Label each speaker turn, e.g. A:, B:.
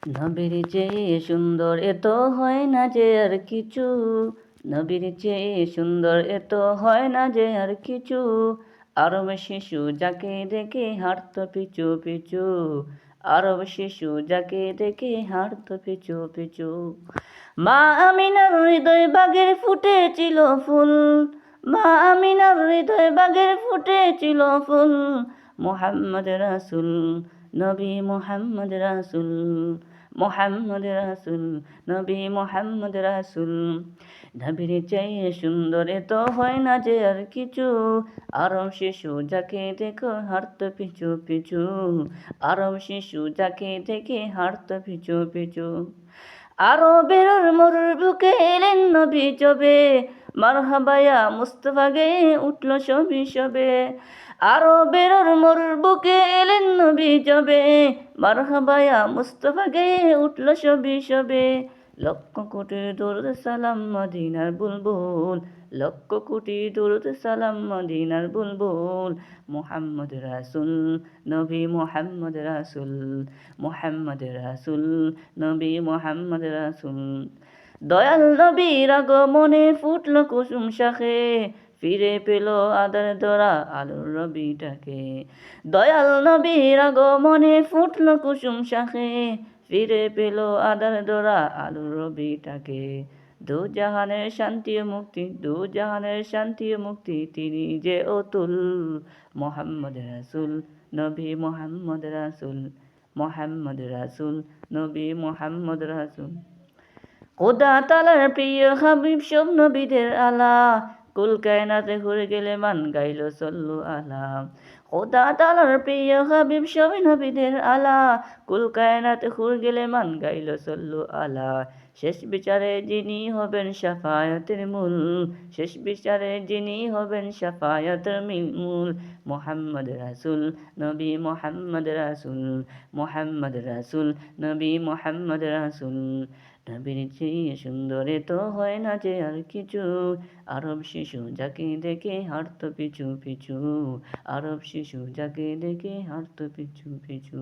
A: নবীর চেয়ে সুন্দর এত হয় না যে আর কিছু, নবীর চেয়ে সুন্দর এত হয় না যে আর কিছু। আরব শিশু যাকে দেখে হাঁটতো পিছু পিছু, আরব শিশু যাকে দেখে হাঁটতো পিছু পিছু। মা আমিনার হৃদয় বাগের ফুটেছিল ফুল, মা আমিনার হৃদয় বাগের ফুটেছিল ফুল। মুহাম্মদ রাসূল, নবী মুহাম্মদ রাসূল, মুহাম্মদ রাসূল, নবী মুহাম্মদ রাসূল। নবীর চেয়ে সুন্দর এত হয় না যে আর কিছু, আরব শিশু যাকে দেখো হাঁটতো পিছু পিছু, আরব শিশু যাকে দেখে হাঁটতো পিছু পিছু। আরবের মরুর বুকে এলেন নবী জবে, মারহাবায়া মুস্তাফা গেয়ে উঠল সবই সবে। আরবের মরুর বুকে এলেন নবী জবে, মারহাবায়া মুস্তাফা গেয়ে উঠল সবই সবে। লক্ষ কোটি দরুদ সালাম মদিনার বুলবুল, লক্ষ কোটি দরুদ সালাম মদিনার বুলবুল। মুহাম্মদ রাসূল, নবী মুহাম্মদ রাসূল, মুহাম্মদ রাসূল, নবী মুহাম্মদ রাসূল। দয়াল নবীর আগমনে ফুটল কুসুম শাখে, ফিরে পেল আদার ধরা আলোর রবিটাকে। দয়াল নবীর আগমনে ফুটল কুসুম শাখে, ফিরে পেল আদার ধরা আলোর রবিটাকে। দু জাহানের শান্তি ও মুক্তি, দু জাহানের শান্তি ও মুক্তি, তিনি যে অতুল। মুহাম্মদ রাসূল, নবী মুহাম্মদ রাসূল, মুহাম্মদ রাসূল, নবী মুহাম্মদ রাসূল। খোদা তাআলার প্রিয় হাবিব সব নবীদের আলা, কুল কায়নাতে ঘুরে গেলে মান গাইল সল্লু আলা। খোদা তাআলার প্রিয় হাবিব সব নবীদের আলা, কুল কায়নাতে ঘুরে গেলে মান গাইল সল্লু আলা। শেষ বিচারে যিনি হবেন শাফায়াতের মূল, শেষ বিচারে যিনি হবেন শাফায়াতের মূল। মুহাম্মদ রাসূল, নবী মুহাম্মদ রাসূল, মুহাম্মদ রাসূল, নবী মুহাম্মদ রাসূল। নবীর চেয়ে সুন্দর তো হয় না যে আর কিছু, আরব শিশু যাকে দেখে হাঁটতো পিছু পিছু, আরব শিশু যাকে দেখে হাঁটতো পিছু পিছু।